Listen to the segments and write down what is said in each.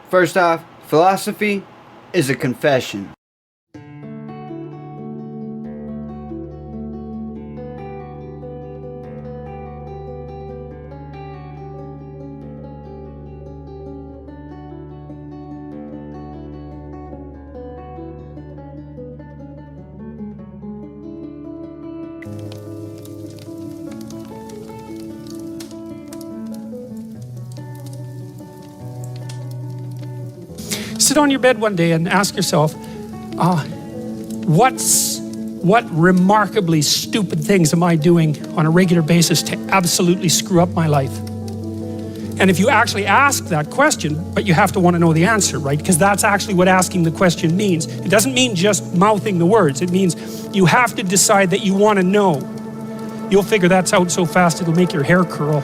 First off, philosophy is a confession. Sit on your bed one day and ask yourself, what remarkably stupid things am I doing on a regular basis to absolutely screw up my life? And if you actually ask that question, but you have to want to know the answer, right? Because that's actually what asking the question means. It doesn't mean just mouthing the words. It means you have to decide that you want to know. You'll figure that's out so fast it'll make your hair curl.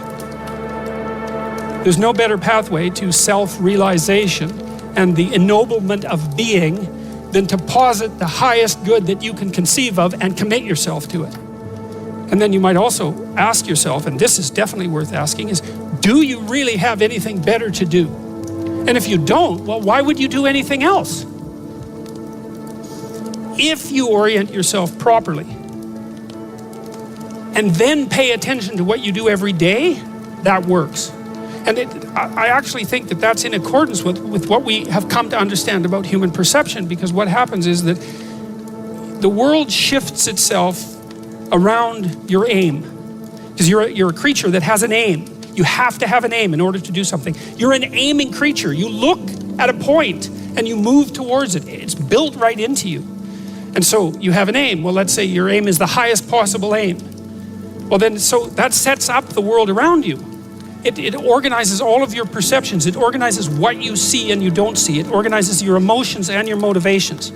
There's no better pathway to self-realization and the ennoblement of being than to posit the highest good that you can conceive of and commit yourself to it. And then you might also ask yourself, and this is definitely worth asking, is do you really have anything better to do? And if you don't, well, why would you do anything else? If you orient yourself properly and then pay attention to what you do every day, that works. And I actually think that that's in accordance with what we have come to understand about human perception, because what happens is that the world shifts itself around your aim. Because you're a creature that has an aim. You have to have an aim in order to do something. You're an aiming creature. You look at a point and you move towards it. It's built right into you. And so you have an aim. Well, let's say your aim is the highest possible aim. Well then, so that sets up the world around you. It organizes all of your perceptions. It organizes what you see and you don't see. It organizes your emotions and your motivations.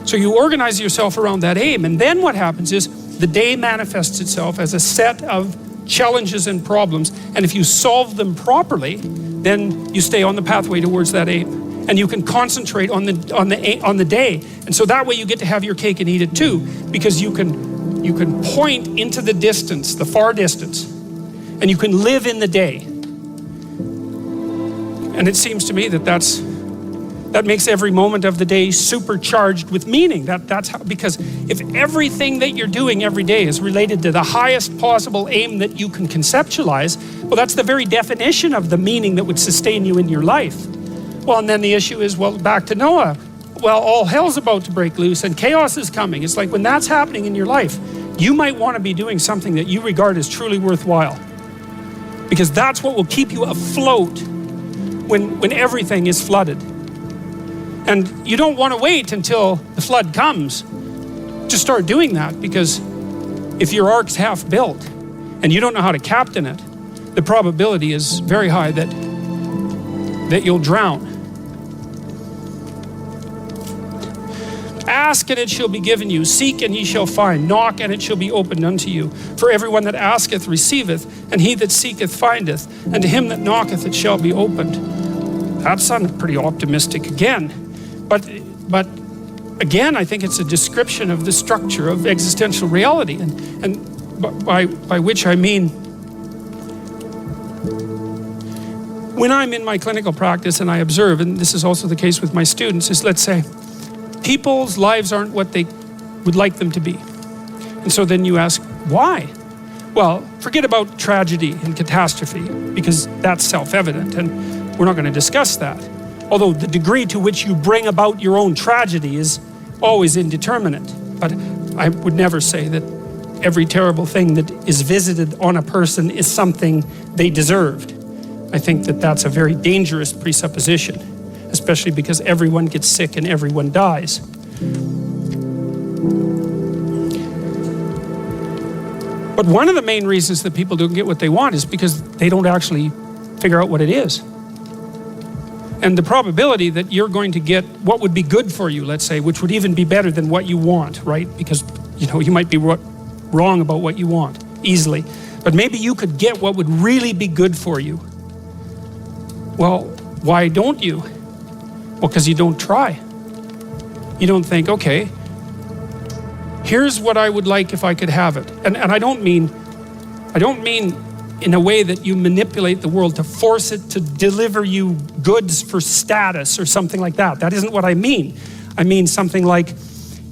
So you organize yourself around that aim, and then what happens is the day manifests itself as a set of challenges and problems, and if you solve them properly, then you stay on the pathway towards that aim. And you can concentrate on the day. And so that way you get to have your cake and eat it too, because you can point into the distance, the far distance, and you can live in the day. And it seems to me that that makes every moment of the day supercharged with meaning. That's how, because if everything that you're doing every day is related to the highest possible aim that you can conceptualize, well, that's the very definition of the meaning that would sustain you in your life. Well, and then the issue is, well, back to Noah. Well, all hell's about to break loose and chaos is coming. It's like when that's happening in your life, you might want to be doing something that you regard as truly worthwhile. Because that's what will keep you afloat when everything is flooded. And you don't want to wait until the flood comes to start doing that, because if your ark's half built and you don't know how to captain it, the probability is very high that you'll drown. Ask and it shall be given you. Seek and ye shall find. Knock and it shall be opened unto you. For everyone that asketh receiveth, and he that seeketh findeth, and to him that knocketh it shall be opened. That sounded pretty optimistic again. But again, I think it's a description of the structure of existential reality, and by which I mean, when I'm in my clinical practice and I observe, and this is also the case with my students, is let's say, people's lives aren't what they would like them to be. And so then you ask, why? Well, forget about tragedy and catastrophe, because that's self-evident, and we're not going to discuss that. Although the degree to which you bring about your own tragedy is always indeterminate. But I would never say that every terrible thing that is visited on a person is something they deserved. I think that that's a very dangerous presupposition, especially because everyone gets sick and everyone dies. But one of the main reasons that people don't get what they want is because they don't actually figure out what it is. And the probability that you're going to get what would be good for you, let's say, which would even be better than what you want, right? Because, you might be wrong about what you want easily, but maybe you could get what would really be good for you. Well, why don't you? Well, because you don't try. You don't think, okay, here's what I would like if I could have it. And I don't mean in a way that you manipulate the world to force it to deliver you goods for status or something like that. That isn't what I mean. I mean something like,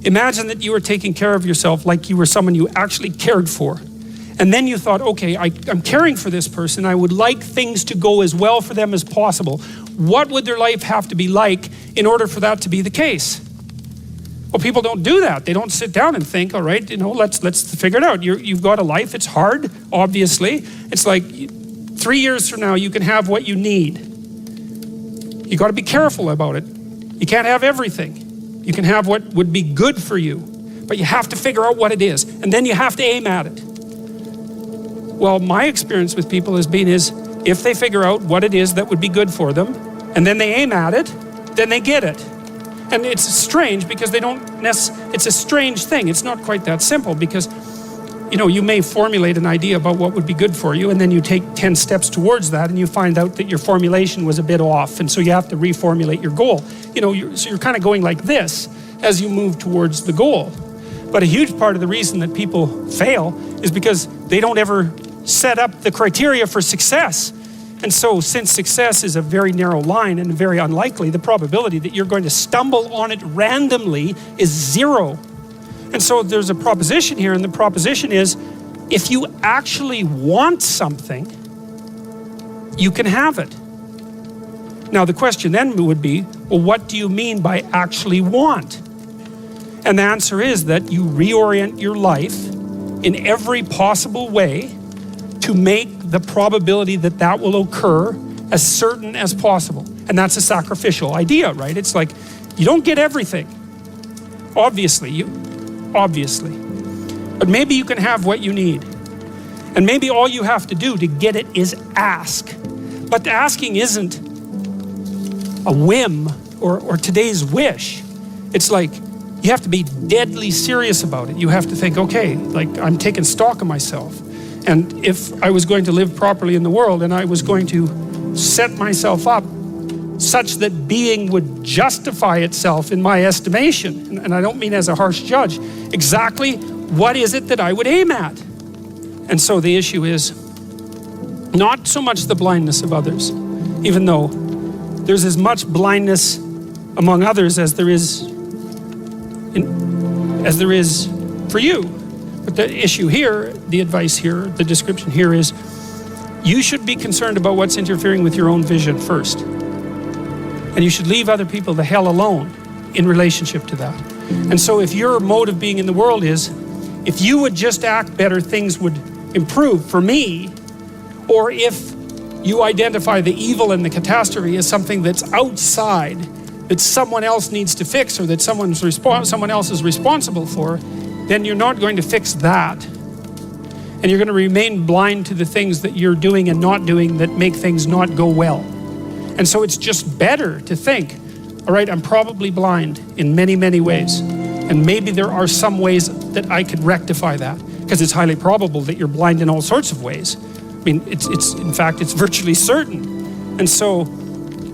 imagine that you were taking care of yourself like you were someone you actually cared for. And then you thought, okay, I'm caring for this person. I would like things to go as well for them as possible. What would their life have to be like in order for that to be the case? Well, people don't do that. They don't sit down and think, all right, let's figure it out. You've got a life. It's hard, obviously. It's like 3 years from now, you can have what you need. You got to be careful about it. You can't have everything. You can have what would be good for you, but you have to figure out what it is, and then you have to aim at it. Well, my experience with people has been if they figure out what it is that would be good for them, and then they aim at it, then they get it. And it's strange because it's a strange thing. It's not quite that simple because, you may formulate an idea about what would be good for you, and then you take 10 steps towards that, and you find out that your formulation was a bit off, and so you have to reformulate your goal. So you're kind of going like this as you move towards the goal. But a huge part of the reason that people fail is because they don't ever set up the criteria for success. And so since success is a very narrow line and very unlikely, the probability that you're going to stumble on it randomly is 0. And so there's a proposition here, and the proposition is, if you actually want something, you can have it. Now the question then would be, well, what do you mean by actually want? And the answer is that you reorient your life in every possible way to make the probability that that will occur as certain as possible. And that's a sacrificial idea, right? It's like, you don't get everything. Obviously. But maybe you can have what you need. And maybe all you have to do to get it is ask. But the asking isn't a whim or today's wish. It's like, you have to be deadly serious about it. You have to think, okay, like I'm taking stock of myself. And if I was going to live properly in the world and I was going to set myself up such that being would justify itself in my estimation, and I don't mean as a harsh judge, exactly what is it that I would aim at? And so the issue is not so much the blindness of others, even though there's as much blindness among others as there is for you. But the issue here, the advice here, the description here is, you should be concerned about what's interfering with your own vision first. And you should leave other people the hell alone in relationship to that. And so if your mode of being in the world is, if you would just act better, things would improve for me, or if you identify the evil and the catastrophe as something that's outside, that someone else needs to fix, or that someone else is responsible for, then you're not going to fix that. And you're going to remain blind to the things that you're doing and not doing that make things not go well. And so it's just better to think, all right, I'm probably blind in many, many ways. And maybe there are some ways that I could rectify that, because it's highly probable that you're blind in all sorts of ways. I mean, in fact, it's virtually certain. And so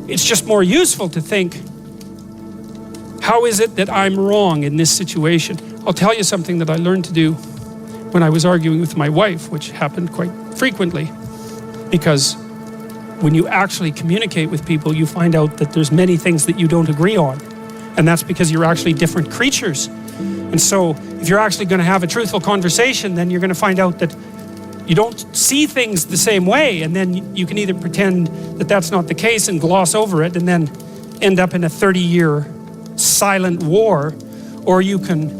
it's just more useful to think, how is it that I'm wrong in this situation? I'll tell you something that I learned to do when I was arguing with my wife, which happened quite frequently, because when you actually communicate with people, you find out that there's many things that you don't agree on. And that's because you're actually different creatures. And so if you're actually going to have a truthful conversation, then you're going to find out that you don't see things the same way. And then you can either pretend that that's not the case and gloss over it and then end up in a 30-year silent war, or you can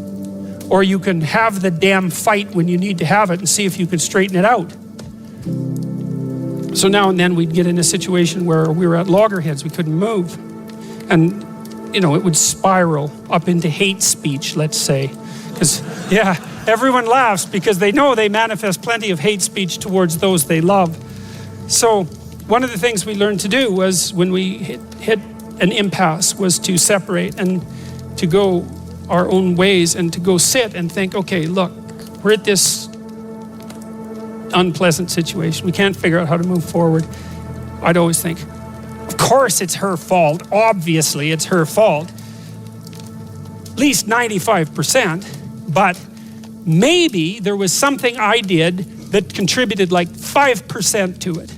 have the damn fight when you need to have it and see if you can straighten it out. So now and then we'd get in a situation where we were at loggerheads, we couldn't move. And, it would spiral up into hate speech, let's say. Because, everyone laughs because they know they manifest plenty of hate speech towards those they love. So one of the things we learned to do was, when we hit an impasse, was to separate and to go our own ways and to go sit and think, okay, look, we're at this unpleasant situation. We can't figure out how to move forward. I'd always think, of course it's her fault. Obviously it's her fault. At least 95%. But maybe there was something I did that contributed like 5% to it.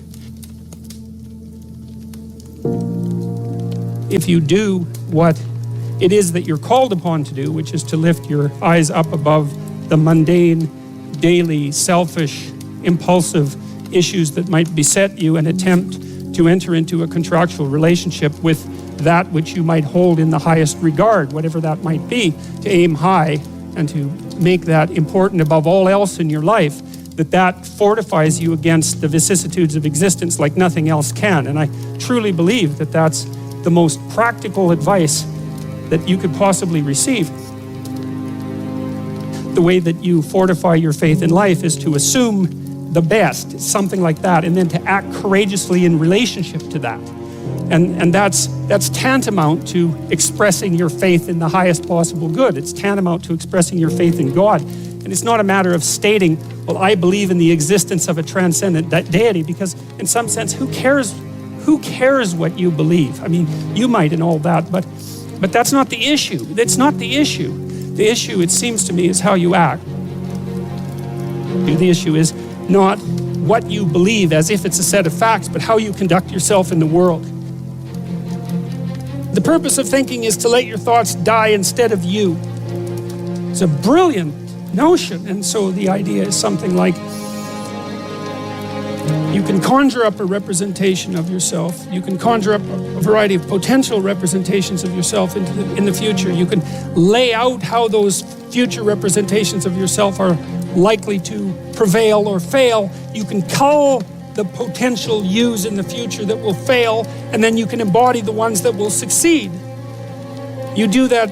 If you do what it is that you're called upon to do, which is to lift your eyes up above the mundane, daily, selfish, impulsive issues that might beset you and attempt to enter into a contractual relationship with that which you might hold in the highest regard, whatever that might be, to aim high and to make that important above all else in your life, that fortifies you against the vicissitudes of existence like nothing else can. And I truly believe that that's the most practical advice that you could possibly receive. The way that you fortify your faith in life is to assume the best, something like that, and then to act courageously in relationship to that. And that's tantamount to expressing your faith in the highest possible good. It's tantamount to expressing your faith in God. And it's not a matter of stating, well, I believe in the existence of a transcendent deity, because in some sense, who cares what you believe? I mean, you might and all that, but that's not the issue. That's not the issue. The issue, it seems to me, is how you act. The issue is not what you believe as if it's a set of facts, but how you conduct yourself in the world. The purpose of thinking is to let your thoughts die instead of you. It's a brilliant notion. And so the idea is something like, you can conjure up a representation of yourself. You can conjure up a variety of potential representations of yourself in the future. You can lay out how those future representations of yourself are likely to prevail or fail. You can cull the potential yous in the future that will fail, and then you can embody the ones that will succeed. You do that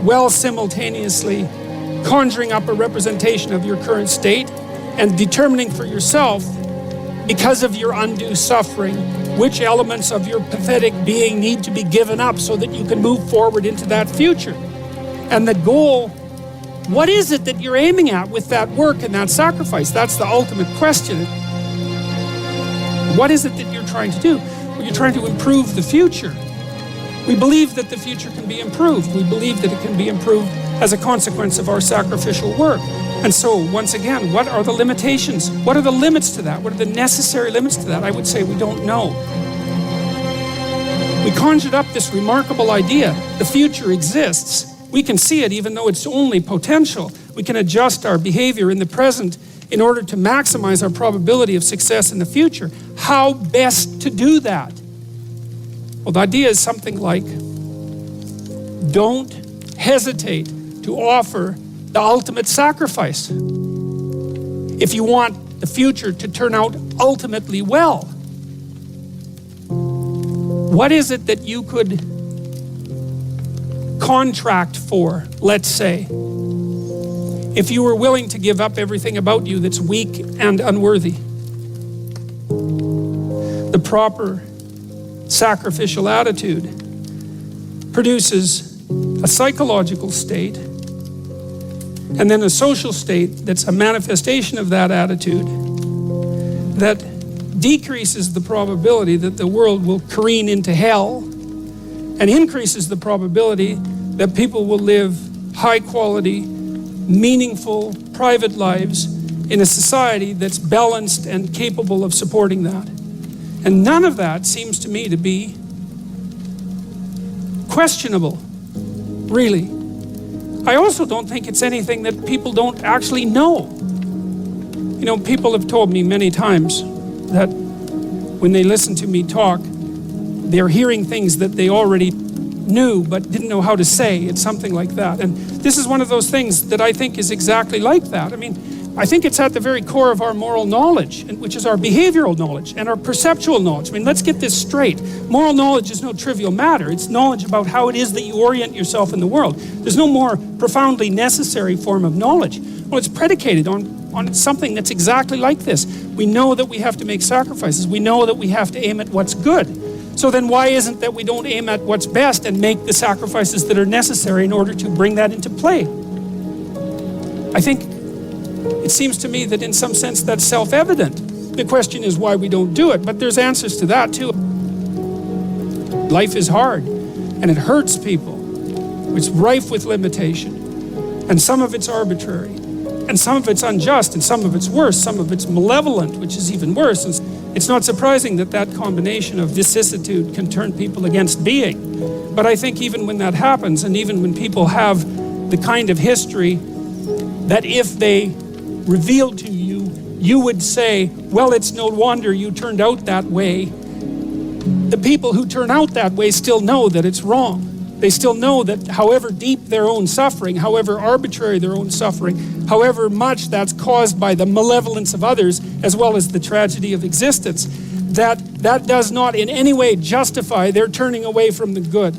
well simultaneously, conjuring up a representation of your current state and determining for yourself, because of your undue suffering, which elements of your pathetic being need to be given up so that you can move forward into that future. And the goal, what is it that you're aiming at with that work and that sacrifice? That's the ultimate question. What is it that you're trying to do? Well, you're trying to improve the future. We believe that the future can be improved. We believe that it can be improved as a consequence of our sacrificial work. And so, once again, what are the limitations? What are the limits to that? What are the necessary limits to that? I would say we don't know. We conjured up this remarkable idea. The future exists. We can see it even though it's only potential. We can adjust our behavior in the present in order to maximize our probability of success in the future. How best to do that? Well, the idea is something like, don't hesitate to offer the ultimate sacrifice if you want the future to turn out ultimately well. What is it that you could contract for, let's say, if you were willing to give up everything about you that's weak and unworthy? The proper sacrificial attitude produces a psychological state and then a social state that's a manifestation of that attitude that decreases the probability that the world will careen into hell and increases the probability that people will live high quality, meaningful, private lives in a society that's balanced and capable of supporting that. And none of that seems to me to be questionable, really. I also don't think it's anything that people don't actually know. You know, people have told me many times that when they listen to me talk, they're hearing things that they already knew but didn't know how to say. It's something like that. And this is one of those things that I think is exactly like that. I mean, I think it's at the very core of our moral knowledge, which is our behavioral knowledge and our perceptual knowledge. I mean, let's get this straight. Moral knowledge is no trivial matter. It's knowledge about how it is that you orient yourself in the world. There's no more profoundly necessary form of knowledge. Well, it's predicated on something that's exactly like this. We know that we have to make sacrifices. We know that we have to aim at what's good. So then why isn't that we don't aim at what's best and make the sacrifices that are necessary in order to bring that into play? I think it seems to me that in some sense that's self-evident. The question is why we don't do it, but there's answers to that too. Life is hard and it hurts people. It's rife with limitation and some of it's arbitrary. And some of it's unjust, and some of it's worse, some of it's malevolent, which is even worse. And it's not surprising that that combination of vicissitude can turn people against being. But I think even when that happens, and even when people have the kind of history that if they revealed to you, you would say, well, it's no wonder you turned out that way. The people who turn out that way still know that it's wrong. They still know that however deep their own suffering, however arbitrary their own suffering, however much that's caused by the malevolence of others, as well as the tragedy of existence, that does not in any way justify their turning away from the good.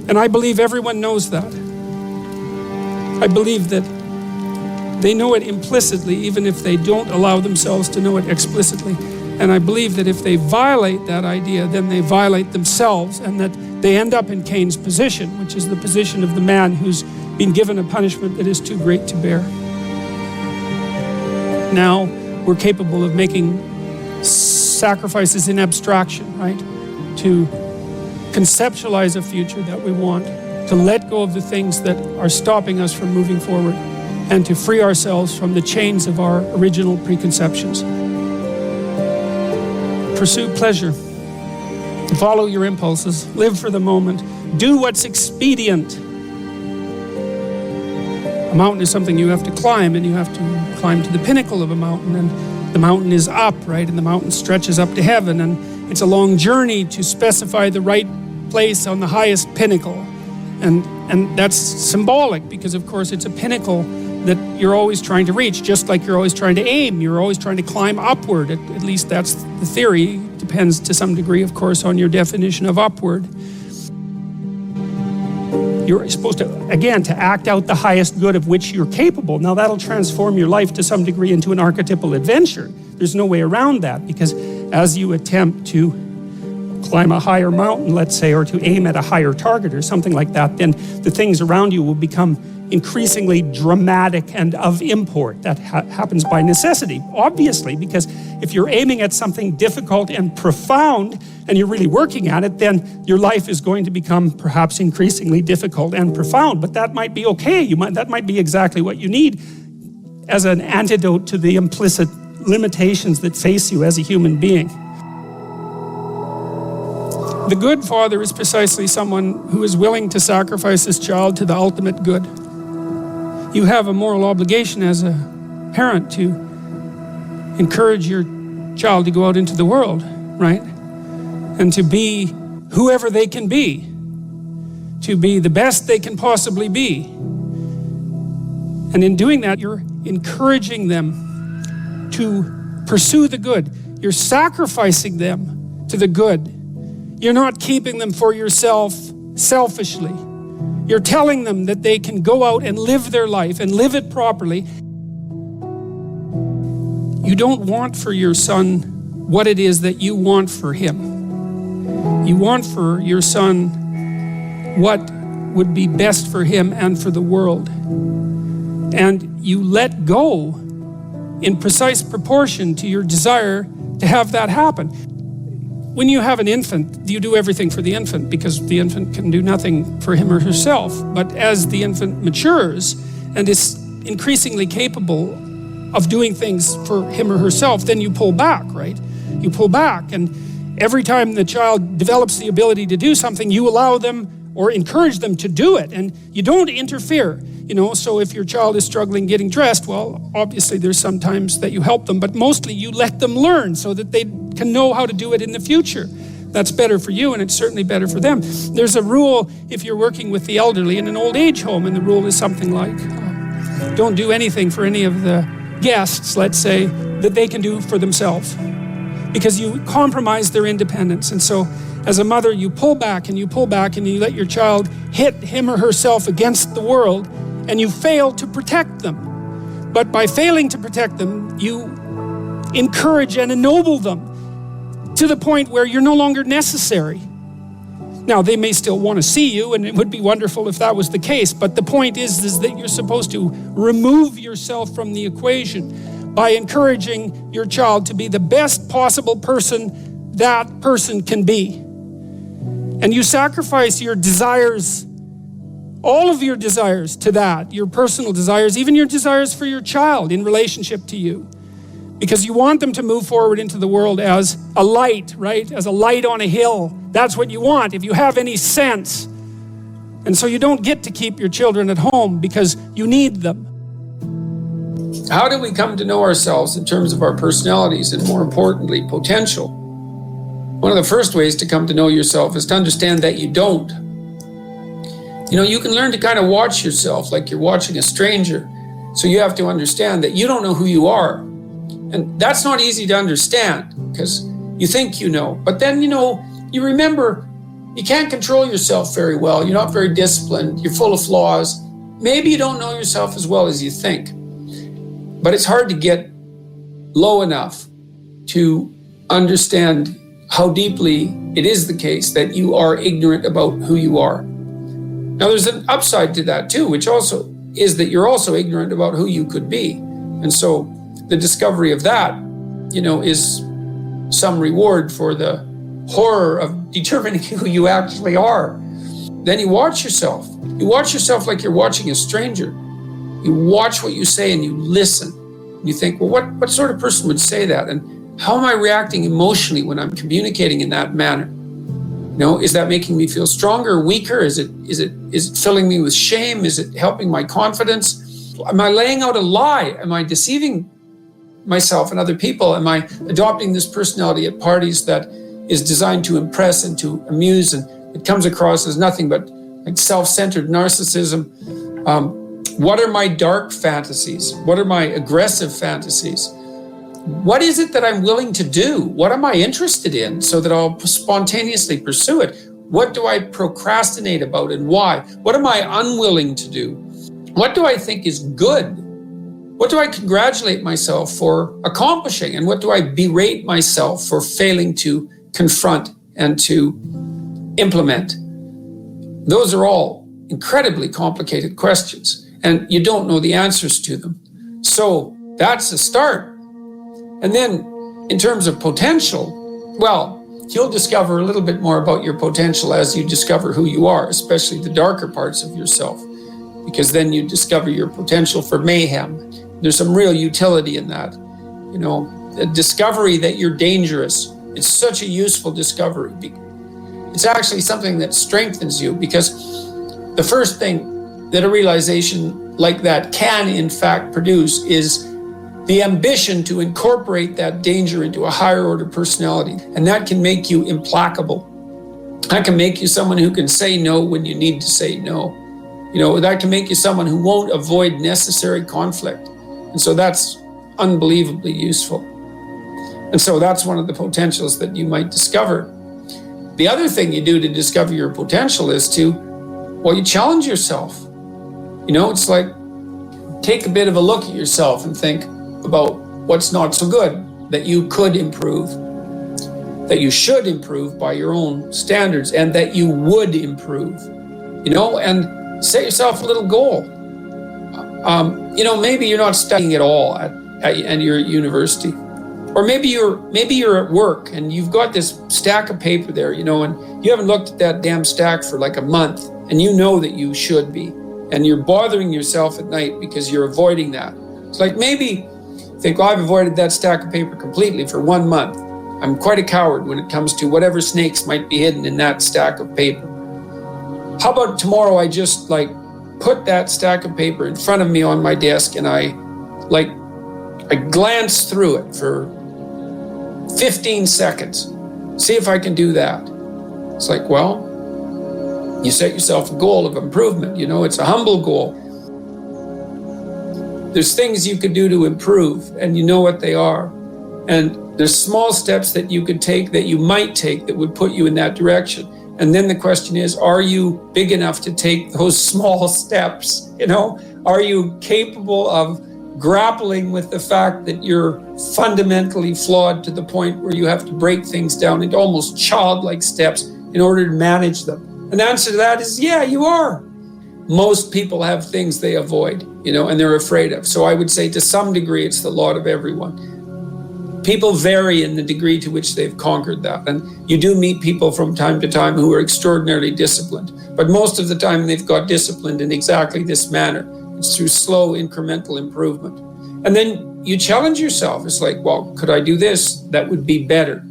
And I believe everyone knows that. I believe that they know it implicitly, even if they don't allow themselves to know it explicitly. And I believe that if they violate that idea, then they violate themselves, and that they end up in Cain's position, which is the position of the man who's been given a punishment that is too great to bear. Now we're capable of making sacrifices in abstraction, right? To conceptualize a future that we want, to let go of the things that are stopping us from moving forward, and to free ourselves from the chains of our original preconceptions. Pursue pleasure. Follow your impulses. Live for the moment. Do what's expedient. A mountain is something you have to climb, and you have to climb to the pinnacle of a mountain, and the mountain is up, right? And the mountain stretches up to heaven, and it's a long journey to specify the right place on the highest pinnacle. And that's symbolic, because of course it's a pinnacle that you're always trying to reach, just like you're always trying to aim. You're always trying to climb upward. At least that's the theory. Depends to some degree, of course, on your definition of upward. You're supposed to, again, to act out the highest good of which you're capable. Now that'll transform your life to some degree into an archetypal adventure. There's no way around that, because as you attempt to climb a higher mountain, let's say, or to aim at a higher target or something like that, then the things around you will become increasingly dramatic and of import. That happens by necessity, obviously, because if you're aiming at something difficult and profound and you're really working at it, then your life is going to become perhaps increasingly difficult and profound. But that might be okay. That might be exactly what you need as an antidote to the implicit limitations that face you as a human being. The good father is precisely someone who is willing to sacrifice his child to the ultimate good. You have a moral obligation as a parent to encourage your child to go out into the world, right? And to be whoever they can be, to be the best they can possibly be. And in doing that, you're encouraging them to pursue the good. You're sacrificing them to the good. You're not keeping them for yourself selfishly. You're telling them that they can go out and live their life and live it properly. You don't want for your son what it is that you want for him. You want for your son what would be best for him and for the world. And you let go in precise proportion to your desire to have that happen. When you have an infant, you do everything for the infant, because the infant can do nothing for him or herself. But as the infant matures and is increasingly capable of doing things for him or herself, then you pull back, right? You pull back, and every time the child develops the ability to do something, you allow them or encourage them to do it, and you don't interfere. So if your child is struggling getting dressed, well, obviously there's some times that you help them, but mostly you let them learn so that they can know how to do it in the future. That's better for you, and it's certainly better for them. There's a rule if you're working with the elderly in an old age home, and the rule is something like, don't do anything for any of the guests, let's say, that they can do for themselves, because you compromise their independence. And so as a mother, you pull back and you pull back, and you let your child hit him or herself against the world, and you fail to protect them. But by failing to protect them, you encourage and ennoble them to the point where you're no longer necessary. Now, they may still want to see you, and it would be wonderful if that was the case, but the point is that you're supposed to remove yourself from the equation by encouraging your child to be the best possible person that person can be. And you sacrifice your desires all of your desires to that, your personal desires, even your desires for your child in relationship to you. Because you want them to move forward into the world as a light, right? As a light on a hill. That's what you want, if you have any sense. And so you don't get to keep your children at home because you need them. How do we come to know ourselves in terms of our personalities and, more importantly, potential? One of the first ways to come to know yourself is to understand that you don't. You know, you can learn to kind of watch yourself like you're watching a stranger. So you have to understand that you don't know who you are. And that's not easy to understand because you think you know. But then, you remember you can't control yourself very well. You're not very disciplined. You're full of flaws. Maybe you don't know yourself as well as you think. But it's hard to get low enough to understand how deeply it is the case that you are ignorant about who you are. Now, there's an upside to that too, which also is that you're also ignorant about who you could be. And so the discovery of that, is some reward for the horror of determining who you actually are. Then you watch yourself. You watch yourself like you're watching a stranger. You watch what you say and you listen. You think, well, what sort of person would say that? And how am I reacting emotionally when I'm communicating in that manner? Is that making me feel stronger or weaker? Is it filling me with shame? Is it helping my confidence? Am I laying out a lie? Am I deceiving myself and other people? Am I adopting this personality at parties that is designed to impress and to amuse, and it comes across as nothing but like self-centered narcissism? What are my dark fantasies? What are my aggressive fantasies? What is it that I'm willing to do? What am I interested in so that I'll spontaneously pursue it? What do I procrastinate about and why? What am I unwilling to do? What do I think is good? What do I congratulate myself for accomplishing? And what do I berate myself for failing to confront and to implement? Those are all incredibly complicated questions, and you don't know the answers to them. So that's a start. And then in terms of potential, well, you'll discover a little bit more about your potential as you discover who you are, especially the darker parts of yourself, because then you discover your potential for mayhem. There's some real utility in that. The discovery that you're dangerous. It's such a useful discovery. It's actually something that strengthens you, because the first thing that a realization like that can in fact produce is the ambition to incorporate that danger into a higher order personality. And that can make you implacable. That can make you someone who can say no when you need to say no. That can make you someone who won't avoid necessary conflict. And so that's unbelievably useful. And so that's one of the potentials that you might discover. The other thing you do to discover your potential is you challenge yourself. It's like, take a bit of a look at yourself and think about what's not so good that you could improve, that you should improve by your own standards, and that you would improve, and set yourself a little goal. Maybe you're not studying at all at your university, or maybe you're at work and you've got this stack of paper there, and you haven't looked at that damn stack for like a month, and you know that you should be, and you're bothering yourself at night because you're avoiding that. It's like, maybe think, I've avoided that stack of paper completely for 1 month. I'm quite a coward when it comes to whatever snakes might be hidden in that stack of paper. How about tomorrow I just put that stack of paper in front of me on my desk, and I glance through it for 15 seconds. See if I can do that. It's like, well, you set yourself a goal of improvement. It's a humble goal. There's things you could do to improve, and you know what they are. And there's small steps that you could take, that you might take, that would put you in that direction. And then the question is, are you big enough to take those small steps? Are you capable of grappling with the fact that you're fundamentally flawed to the point where you have to break things down into almost childlike steps in order to manage them? And the answer to that is, yeah, you are. Most people have things they avoid, and they're afraid of. So I would say to some degree, it's the lot of everyone. people vary in the degree to which they've conquered that. And you do meet people from time to time who are extraordinarily disciplined. But most of the time they've got disciplined in exactly this manner. It's through slow incremental improvement. And then you challenge yourself. It's like, well, could I do this? That would be better.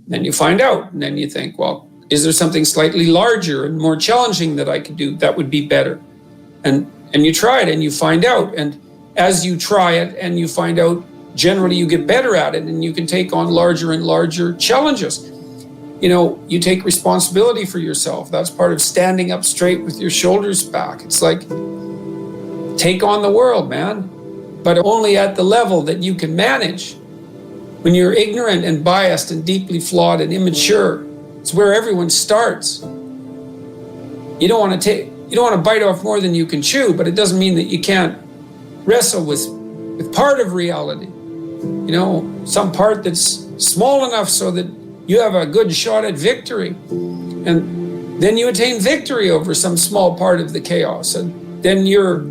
Then you find out, and then you think, well, is there something slightly larger and more challenging that I could do? That would be better. And you try it and you find out. And as you try it and you find out, generally you get better at it and you can take on larger and larger challenges. You know, you take responsibility for yourself. That's part of standing up straight with your shoulders back. It's like, take on the world, man, but only at the level that you can manage. When you're ignorant and biased and deeply flawed and immature, it's where everyone starts. You don't want to bite off more than you can chew, but it doesn't mean that you can't wrestle with part of reality. You know, some part that's small enough so that you have a good shot at victory. And then you attain victory over some small part of the chaos. And then you're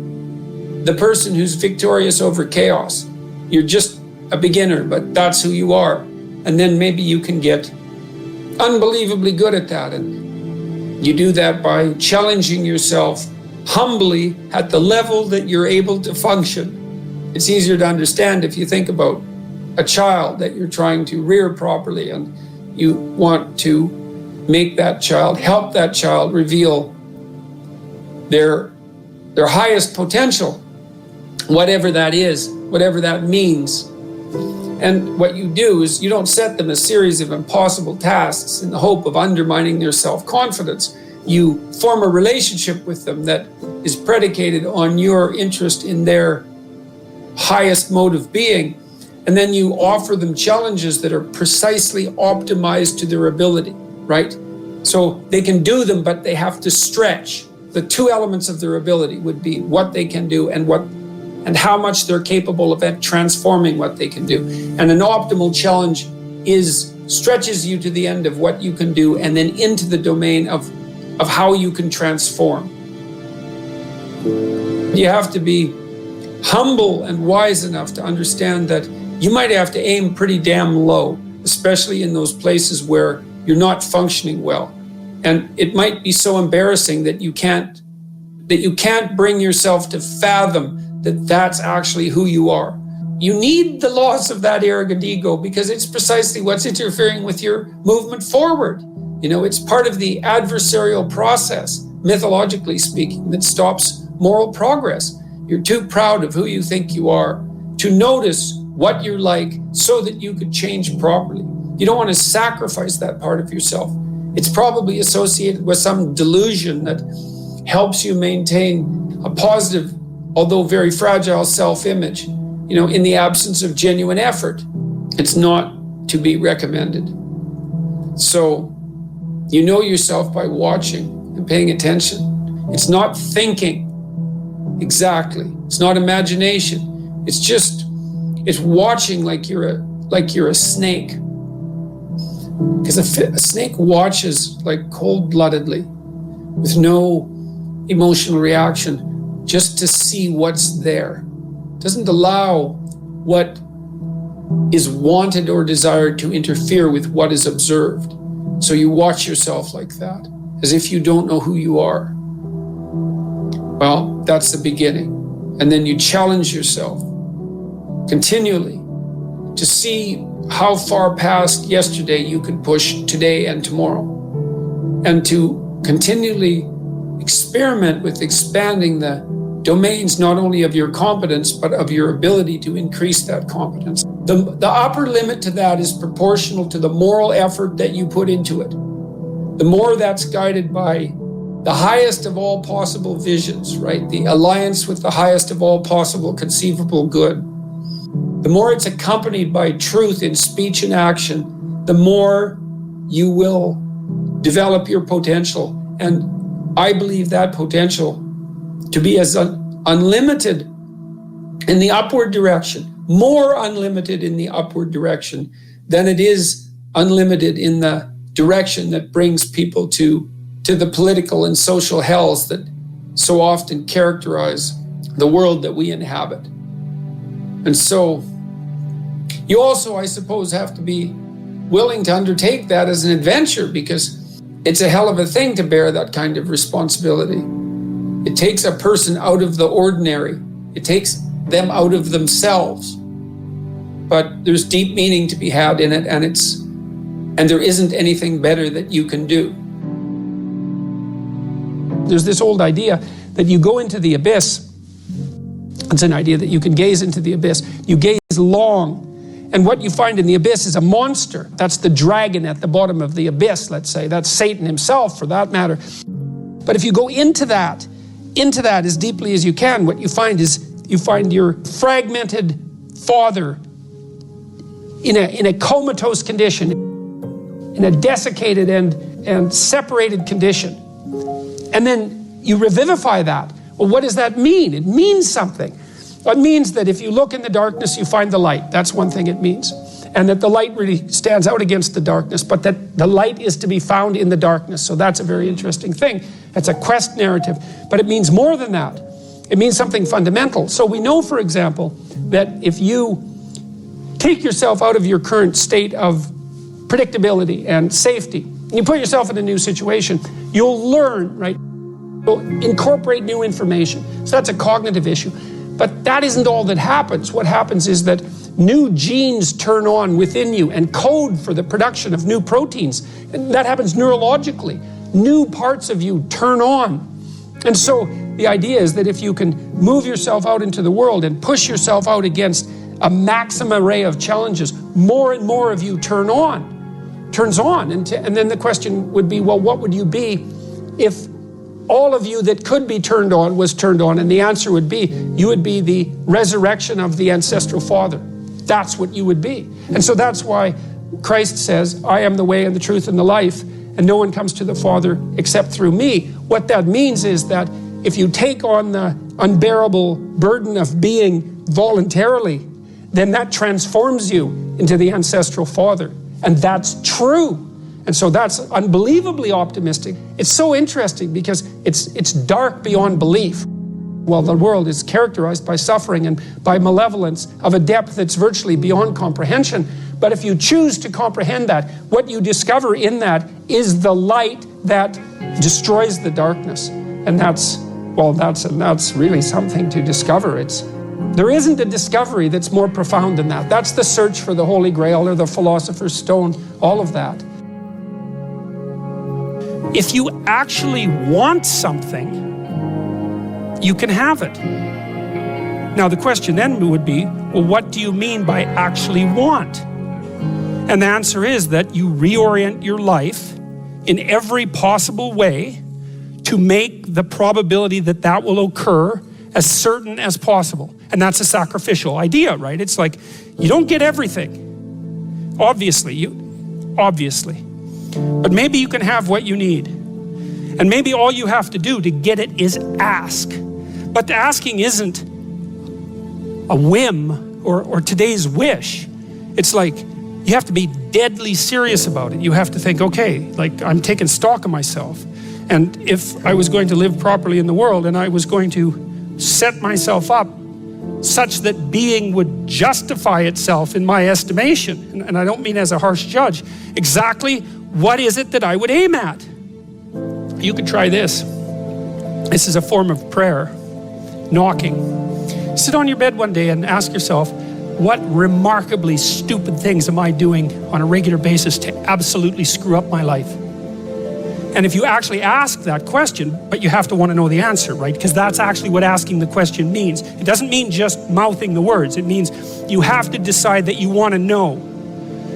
the person who's victorious over chaos. You're just a beginner, but that's who you are. And then maybe you can get unbelievably good at that. And you do that by challenging yourself humbly at the level that you're able to function. It's easier to understand if you think about a child that you're trying to rear properly, and you want to make that child, help that child reveal their highest potential, whatever that is, whatever that means. And what you do is you don't set them a series of impossible tasks in the hope of undermining their self-confidence. You form a relationship with them that is predicated on your interest in their highest mode of being. And then you offer them challenges that are precisely optimized to their ability, right? So they can do them, but they have to stretch. The two elements of their ability would be what they can do and how much they're capable of transforming what they can do. And an optimal challenge stretches you to the end of what you can do and then into the domain of how you can transform. You have to be humble and wise enough to understand that you might have to aim pretty damn low, especially in those places where you're not functioning well. And it might be so embarrassing that you can't bring yourself to fathom that that's actually who you are. You need the loss of that arrogant ego because it's precisely what's interfering with your movement forward. You know, it's part of the adversarial process, mythologically speaking, that stops moral progress. You're too proud of who you think you are to notice what you're like so that you could change properly. You don't want to sacrifice that part of yourself. It's probably associated with some delusion that helps you maintain a positive, although very fragile self-image, you know, in the absence of genuine effort. It's not to be recommended. So you know yourself by watching and paying attention. It's not thinking exactly. It's not imagination. It's watching like you're a snake. Because a snake watches like cold-bloodedly with no emotional reaction just to see what's there. It doesn't allow what is wanted or desired to interfere with what is observed. So you watch yourself like that, as if you don't know who you are. Well, that's the beginning. And then you challenge yourself continually to see how far past yesterday you can push today and tomorrow, and to continually experiment with expanding the domains not only of your competence, but of your ability to increase that competence. The upper limit to that is proportional to the moral effort that you put into it. The more that's guided by the highest of all possible visions, right? The alliance with the highest of all possible conceivable good. The more it's accompanied by truth in speech and action, the more you will develop your potential. And I believe that potential to be as unlimited in the upward direction, more unlimited in the upward direction than it is unlimited in the direction that brings people to the political and social hells that so often characterize the world that we inhabit. And so You also, I suppose, have to be willing to undertake that as an adventure, because it's a hell of a thing to bear that kind of responsibility. It takes a person out of the ordinary. It takes them out of themselves. But there's deep meaning to be had in it, and there isn't anything better that you can do. There's this old idea that you go into the abyss. It's an idea that you can gaze into the abyss. You gaze long, and what you find in the abyss is a monster. That's the dragon at the bottom of the abyss, let's say. That's Satan himself, for that matter. But if you go into that as deeply as you can, what you find is you find your fragmented father in a comatose condition, in a desiccated and separated condition. And then you revivify that. Well, what does that mean? It means something. It means that if you look in the darkness, you find the light. That's one thing it means. And that the light really stands out against the darkness, but that the light is to be found in the darkness. So that's a very interesting thing. That's a quest narrative. But it means more than that. It means something fundamental. So we know, for example, that if you take yourself out of your current state of predictability and safety, and you put yourself in a new situation, you'll learn, right? You'll incorporate new information. So that's a cognitive issue. But that isn't all that happens. What happens is that new genes turn on within you and code for the production of new proteins. And that happens neurologically. New parts of you turn on. And so the idea is that if you can move yourself out into the world and push yourself out against a maximum array of challenges, more and more of you turns on. And then the question would be, well, what would you be if all of you that could be turned on was turned on? And the answer would be, you would be the resurrection of the ancestral father. That's what you would be. And so that's why Christ says, I am the way and the truth and the life, and no one comes to the Father except through me. What that means is that if you take on the unbearable burden of being voluntarily, then that transforms you into the ancestral father. And that's true. And so that's unbelievably optimistic. It's so interesting because it's dark beyond belief. Well, the world is characterized by suffering and by malevolence of a depth that's virtually beyond comprehension. But if you choose to comprehend that, what you discover in that is the light that destroys the darkness. And that's really something to discover. There isn't a discovery that's more profound than that. That's the search for the Holy Grail or the Philosopher's Stone, all of that. If you actually want something, you can have it. Now the question then would be, well, what do you mean by actually want? And the answer is that you reorient your life in every possible way to make the probability that that will occur as certain as possible. And that's a sacrificial idea, right? It's like, you don't get everything. Obviously. But maybe you can have what you need. And maybe all you have to do to get it is ask. But the asking isn't a whim or today's wish. It's like, you have to be deadly serious about it. You have to think, okay, like I'm taking stock of myself. And if I was going to live properly in the world and I was going to set myself up such that being would justify itself in my estimation, and I don't mean as a harsh judge, exactly what is it that I would aim at? You could try this. This is a form of prayer, knocking. Sit on your bed one day and ask yourself, what remarkably stupid things am I doing on a regular basis to absolutely screw up my life? And if you actually ask that question, but you have to want to know the answer, right? Because that's actually what asking the question means. It doesn't mean just mouthing the words. It means you have to decide that you want to know.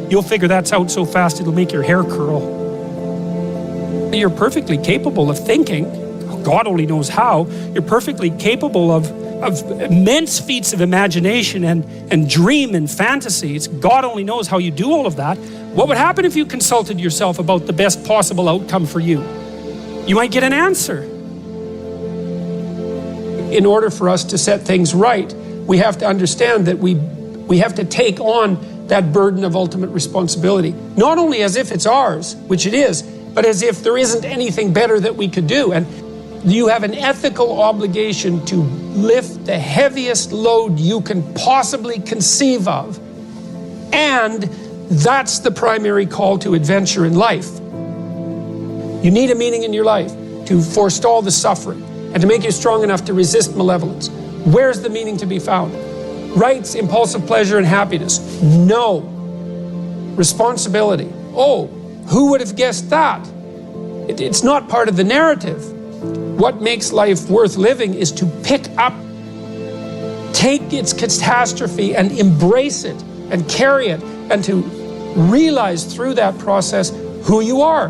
You'll figure that's out so fast it'll make your hair curl. You're perfectly capable of thinking. God only knows how. You're perfectly capable of immense feats of imagination and dream and fantasy. It's God only knows how you do all of that. What would happen if you consulted yourself about the best possible outcome for you? You might get an answer. In order for us to set things right, we have to understand that we have to take on that burden of ultimate responsibility. Not only as if it's ours, which it is, but as if there isn't anything better that we could do. And you have an ethical obligation to lift the heaviest load you can possibly conceive of And that's the primary call to adventure in life. You need a meaning in your life to forestall the suffering and to make you strong enough to resist malevolence. Where's the meaning to be found? Rights, impulsive pleasure, and happiness? No. Responsibility? Oh, who would have guessed that? It's not part of the narrative. What makes life worth living is to pick up, take its catastrophe and embrace it and carry it, and to realize through that process who you are.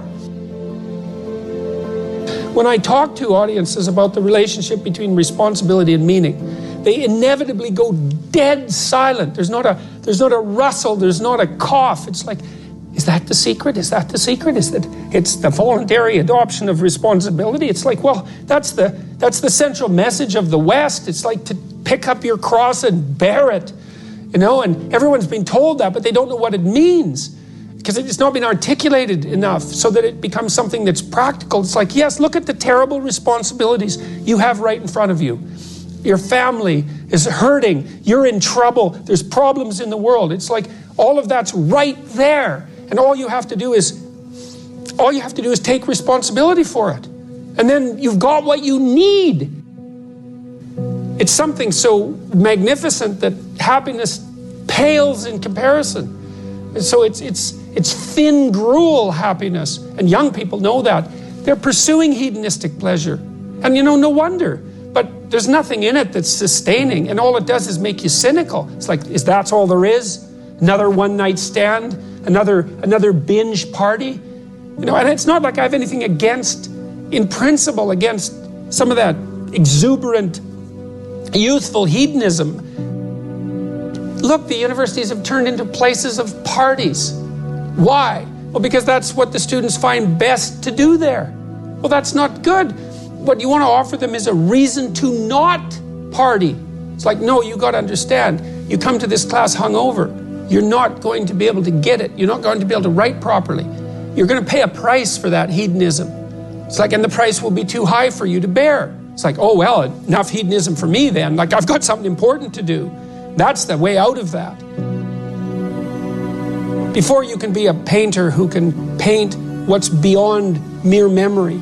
When I talk to audiences about the relationship between responsibility and meaning, they inevitably go dead silent. There's not a rustle, there's not a cough. It's like, is that the secret? Is that the secret? Is that it's the voluntary adoption of responsibility? It's like, well, that's the central message of the West. It's like to pick up your cross and bear it, and everyone's been told that, but they don't know what it means because it's not been articulated enough so that it becomes something that's practical. It's like, yes, look at the terrible responsibilities you have right in front of you. Your family is hurting. You're in trouble. There's problems in the world. It's like all of that's right there. And all you have to do is take responsibility for it. And then you've got what you need. It's something so magnificent that happiness pales in comparison. And so it's thin gruel happiness. And young people know that. They're pursuing hedonistic pleasure. And no wonder. But there's nothing in it that's sustaining. And all it does is make you cynical. It's like, that's all there is? Another one-night stand? Another binge party? And it's not like I have anything in principle, against some of that exuberant, youthful hedonism. Look, the universities have turned into places of parties. Why? Well, because that's what the students find best to do there. Well, that's not good. What you want to offer them is a reason to not party. It's like, no, you got to understand. You come to this class hungover. You're not going to be able to get it. You're not going to be able to write properly. You're going to pay a price for that hedonism. It's like, and the price will be too high for you to bear. It's like, oh, well, enough hedonism for me then. Like, I've got something important to do. That's the way out of that. Before you can be a painter who can paint what's beyond mere memory,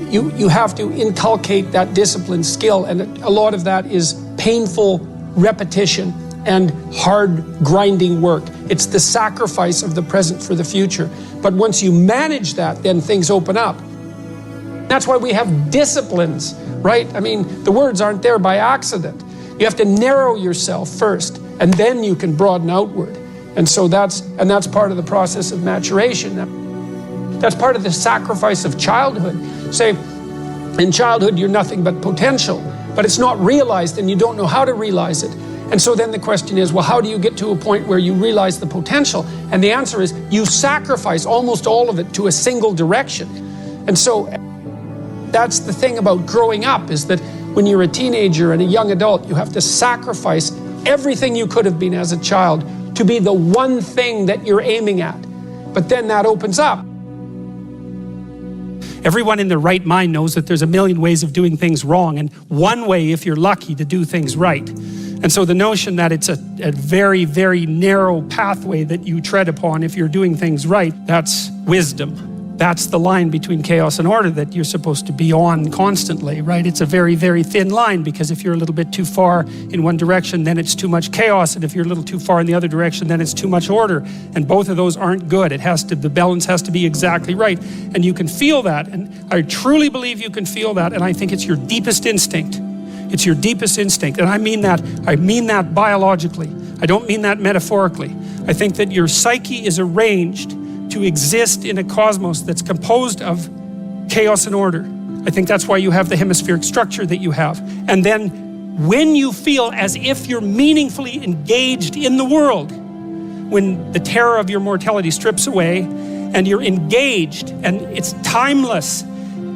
you have to inculcate that discipline, skill, and a lot of that is painful repetition and hard grinding work. It's the sacrifice of the present for the future. But once you manage that, then things open up. That's why we have disciplines, right? I mean, the words aren't there by accident. You have to narrow yourself first, and then you can broaden outward. And so that's part of the process of maturation. That's part of the sacrifice of childhood. Say, in childhood, you're nothing but potential, but it's not realized and you don't know how to realize it. And so then the question is, well, how do you get to a point where you realize the potential? And the answer is, you sacrifice almost all of it to a single direction. And so that's the thing about growing up, is that when you're a teenager and a young adult, you have to sacrifice everything you could have been as a child to be the one thing that you're aiming at. But then that opens up. Everyone in their right mind knows that there's a million ways of doing things wrong, and one way, if you're lucky, to do things right. And so the notion that it's a very, very narrow pathway that you tread upon if you're doing things right, that's wisdom. That's the line between chaos and order that you're supposed to be on constantly, right? It's a very, very thin line, because if you're a little bit too far in one direction, then it's too much chaos. And if you're a little too far in the other direction, then it's too much order. And both of those aren't good. The balance has to be exactly right. And you can feel that. And I truly believe you can feel that. And I think it's your deepest instinct. It's your deepest instinct. And I mean that biologically. I don't mean that metaphorically. I think that your psyche is arranged to exist in a cosmos that's composed of chaos and order. I think that's why you have the hemispheric structure that you have. And then when you feel as if you're meaningfully engaged in the world, when the terror of your mortality strips away and you're engaged and it's timeless,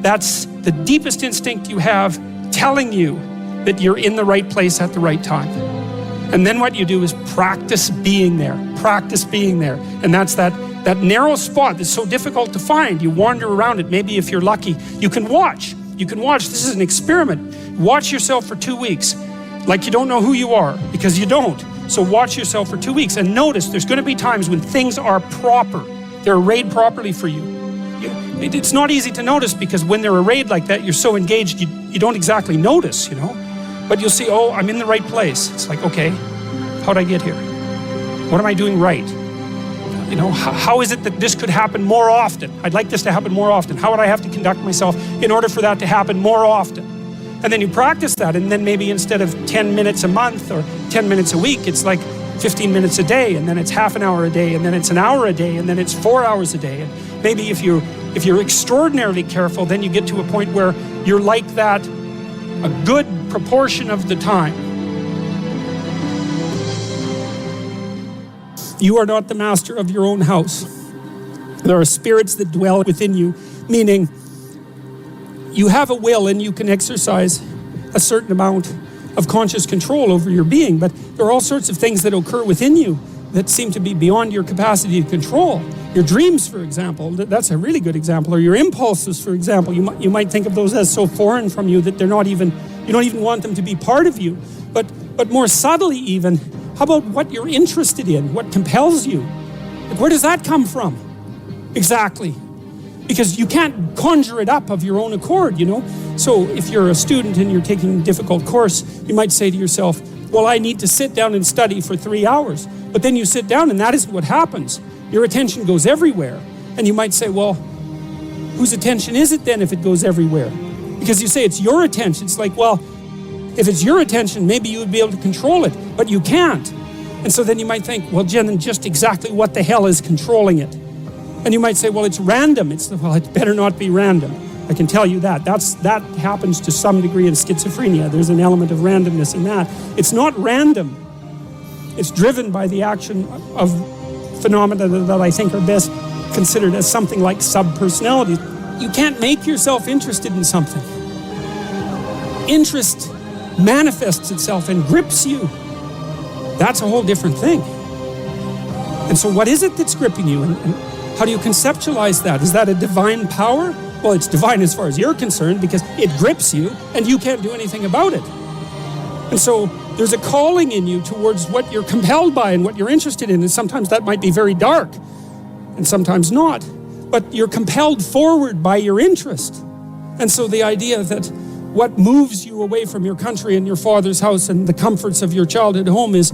that's the deepest instinct you have telling you that you're in the right place at the right time. And then what you do is practice being there. And that's that narrow spot that's so difficult to find. You wander around it. Maybe if you're lucky, you can watch. This is an experiment. Watch yourself for 2 weeks like you don't know who you are, because you don't. So watch yourself for 2 weeks and notice there's going to be times when things are proper. They're arrayed properly for you. It's not easy to notice because when they're arrayed like that, you're so engaged, you don't exactly notice, you know. But you'll see, oh, I'm in the right place. It's like, okay, how'd I get here? What am I doing right? You know, how is it that this could happen more often? I'd like this to happen more often. How would I have to conduct myself in order for that to happen more often? And then you practice that, and then maybe instead of 10 minutes a month or 10 minutes a week, it's like 15 minutes a day, and then it's half an hour a day, and then it's an hour a day, and then it's 4 hours a day. And maybe if you're extraordinarily careful, then you get to a point where you're like that a good proportion of the time. You are not the master of your own house. There are spirits that dwell within you, meaning you have a will and you can exercise a certain amount of conscious control over your being, but there are all sorts of things that occur within you that seem to be beyond your capacity to control. Your dreams, for example, that's a really good example, or your impulses, for example. You might think of those as so foreign from you that you don't even want them to be part of you. But more subtly even, how about what you're interested in, what compels you? Like, where does that come from? Exactly. Because you can't conjure it up of your own accord, you know? So if you're a student and you're taking a difficult course, you might say to yourself, well, I need to sit down and study for 3 hours. But then you sit down and that isn't what happens. Your attention goes everywhere. And you might say, well, whose attention is it then if it goes everywhere? Because you say it's your attention. It's like, well, if it's your attention, maybe you would be able to control it, but you can't. And so then you might think, well, Jen, then just exactly what the hell is controlling it? And you might say, well, it's random. Well, it better not be random. I can tell you that. That happens to some degree in schizophrenia. There's an element of randomness in that. It's not random. It's driven by the action of phenomena that I think are best considered as something like subpersonalities. You can't make yourself interested in something. Interest manifests itself and grips you. That's a whole different thing. And so what is it that's gripping you? And how do you conceptualize that? Is that a divine power? Well, it's divine as far as you're concerned because it grips you and you can't do anything about it. And so there's a calling in you towards what you're compelled by and what you're interested in. And sometimes that might be very dark and sometimes not. But you're compelled forward by your interest. And so the idea that what moves you away from your country and your father's house and the comforts of your childhood home is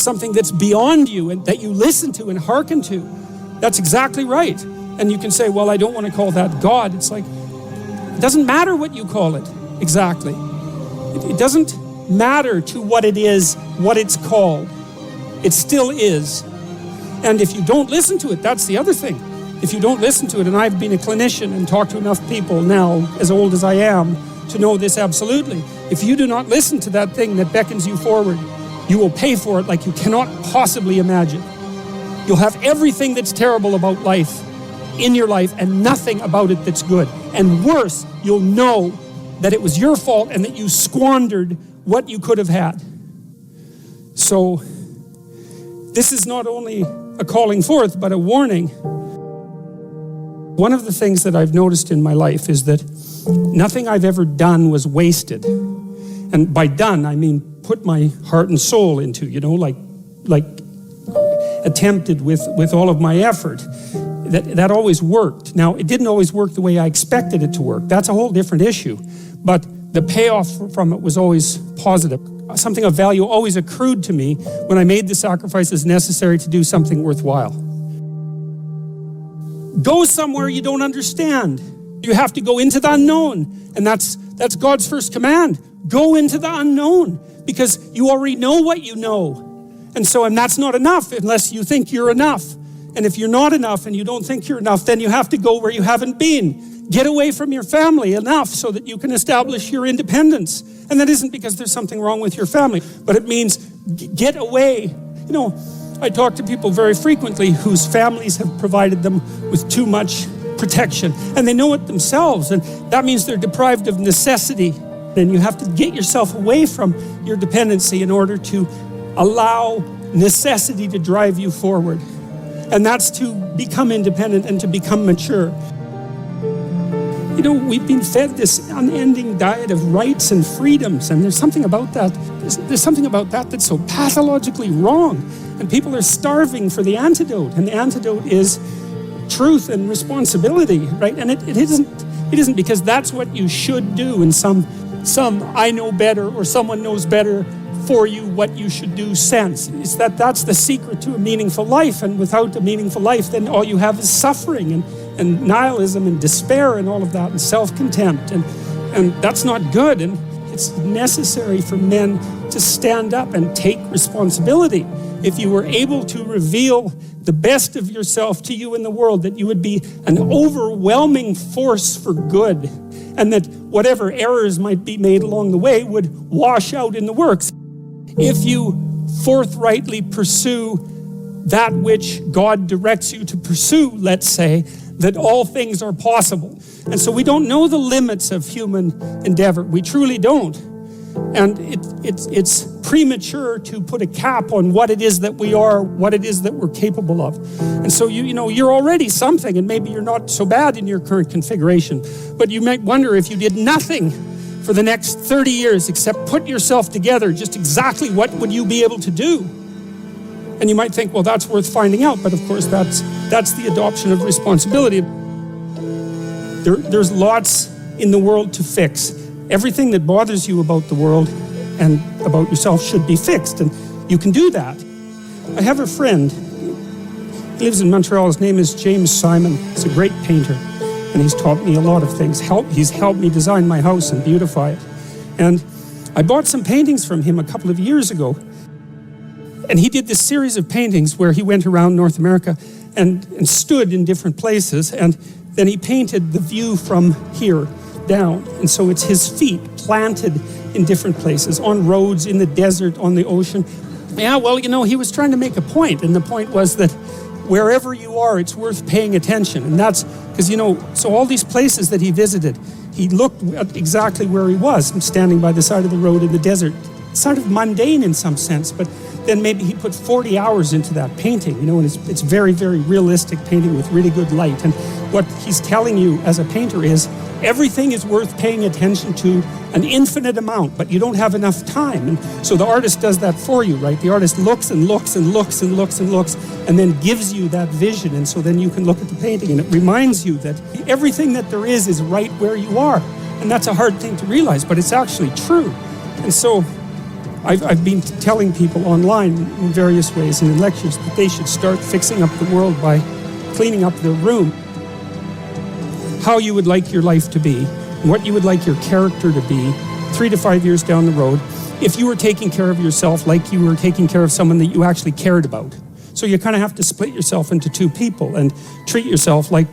something that's beyond you and that you listen to and hearken to. That's exactly right. And you can say, well, I don't want to call that God. It's like, it doesn't matter what you call it exactly. It doesn't matter to what it is, what it's called. It still is. And if you don't listen to it, that's the other thing. If you don't listen to it, and I've been a clinician and talked to enough people now, as old as I am, to know this absolutely. If you do not listen to that thing that beckons you forward, you will pay for it like you cannot possibly imagine. You'll have everything that's terrible about life in your life and nothing about it that's good. And worse, you'll know that it was your fault and that you squandered what you could have had. So this is not only a calling forth, but a warning. One of the things that I've noticed in my life is that nothing I've ever done was wasted. And by done, I mean put my heart and soul into, like attempted with all of my effort. That always worked. Now, it didn't always work the way I expected it to work. That's a whole different issue. But the payoff from it was always positive. Something of value always accrued to me when I made the sacrifices necessary to do something worthwhile. Go somewhere you don't understand. You have to go into the unknown. And that's God's first command. Go into the unknown because you already know what you know. And that's not enough unless you think you're enough. And if you're not enough and you don't think you're enough, then you have to go where you haven't been. Get away from your family enough so that you can establish your independence. And that isn't because there's something wrong with your family, but it means get away. I talk to people very frequently whose families have provided them with too much protection, and they know it themselves, and that means they're deprived of necessity. And you have to get yourself away from your dependency in order to allow necessity to drive you forward. And that's to become independent and to become mature. You know, we've been fed this unending diet of rights and freedoms, and there's something about that. There's something about that that's so pathologically wrong. And people are starving for the antidote, and the antidote is truth and responsibility, right? And it isn't because that's what you should do in some I know better or someone knows better for you what you should do sense. It's that's the secret to a meaningful life, and without a meaningful life, then all you have is suffering and nihilism and despair and all of that and self-contempt, and that's not good. And it's necessary for men to stand up and take responsibility. If you were able to reveal the best of yourself to you in the world, that you would be an overwhelming force for good, and that whatever errors might be made along the way would wash out in the works. If you forthrightly pursue that which God directs you to pursue, let's say, that all things are possible. And so we don't know the limits of human endeavor. We truly don't. And it's premature to put a cap on what it is that we are, what it is that we're capable of. And so you know, you're already something, and maybe you're not so bad in your current configuration, but you might wonder if you did nothing for the next 30 years except put yourself together, just exactly what would you be able to do? And you might think, well, that's worth finding out, but of course that's the adoption of responsibility. There's lots in the world to fix. Everything that bothers you about the world and about yourself should be fixed, and you can do that. I have a friend, he lives in Montreal, his name is James Simon. He's a great painter, and he's taught me a lot of things. He's helped me design my house and beautify it. And I bought some paintings from him a couple of years ago, and he did this series of paintings where he went around North America and stood in different places, and then he painted the view from here down. And so it's his feet planted in different places, on roads, in the desert, on the ocean. Yeah, well, you know, he was trying to make a point, and the point was that wherever you are, it's worth paying attention. And that's because, you know, so all these places that he visited, he looked at exactly where he was, standing by the side of the road in the desert. Sort of mundane in some sense, but then maybe he put 40 hours into that painting, you know, and it's very, very realistic painting with really good light. And what he's telling you as a painter is everything is worth paying attention to an infinite amount, but you don't have enough time. And so the artist does that for you, right? The artist looks and looks and looks and looks and looks and then gives you that vision. And so then you can look at the painting and it reminds you that everything that there is right where you are. And that's a hard thing to realize, but it's actually true. And so I've been telling people online in various ways and in lectures that they should start fixing up the world by cleaning up their room. How you would like your life to be, what you would like your character to be 3 to 5 years down the road, if you were taking care of yourself like you were taking care of someone that you actually cared about. So you kind of have to split yourself into two people and treat yourself like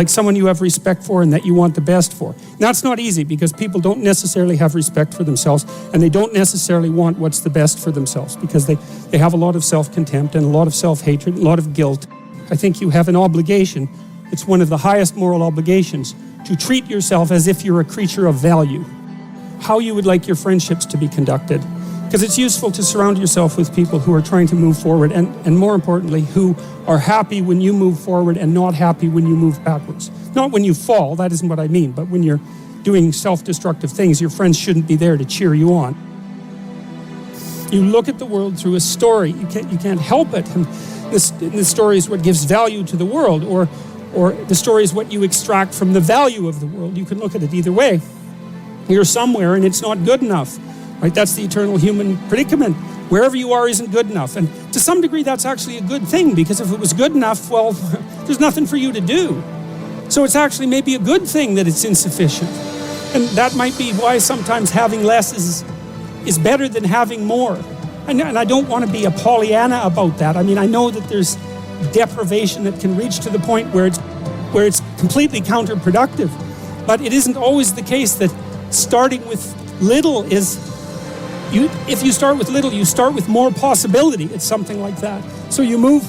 someone you have respect for and that you want the best for. Now, it's not easy because people don't necessarily have respect for themselves, and they don't necessarily want what's the best for themselves because they have a lot of self-contempt and a lot of self-hatred, and a lot of guilt. I think you have an obligation. It's one of the highest moral obligations to treat yourself as if you're a creature of value. How you would like your friendships to be conducted. Because it's useful to surround yourself with people who are trying to move forward and more importantly, who are happy when you move forward and not happy when you move backwards. Not when you fall, that isn't what I mean, but when you're doing self-destructive things, your friends shouldn't be there to cheer you on. You look at the world through a story. You can't help it. And the story is what gives value to the world, or the story is what you extract from the value of the world. You can look at it either way. You're somewhere and it's not good enough. Right? That's the eternal human predicament. Wherever you are isn't good enough. And to some degree, that's actually a good thing, because if it was good enough, well, there's nothing for you to do. So it's actually maybe a good thing that it's insufficient. And that might be why sometimes having less is better than having more. And I don't want to be a Pollyanna about that. I mean, I know that there's deprivation that can reach to the point where it's completely counterproductive. But it isn't always the case that starting with little is... If you start with little, you start with more possibility. It's something like that. So you move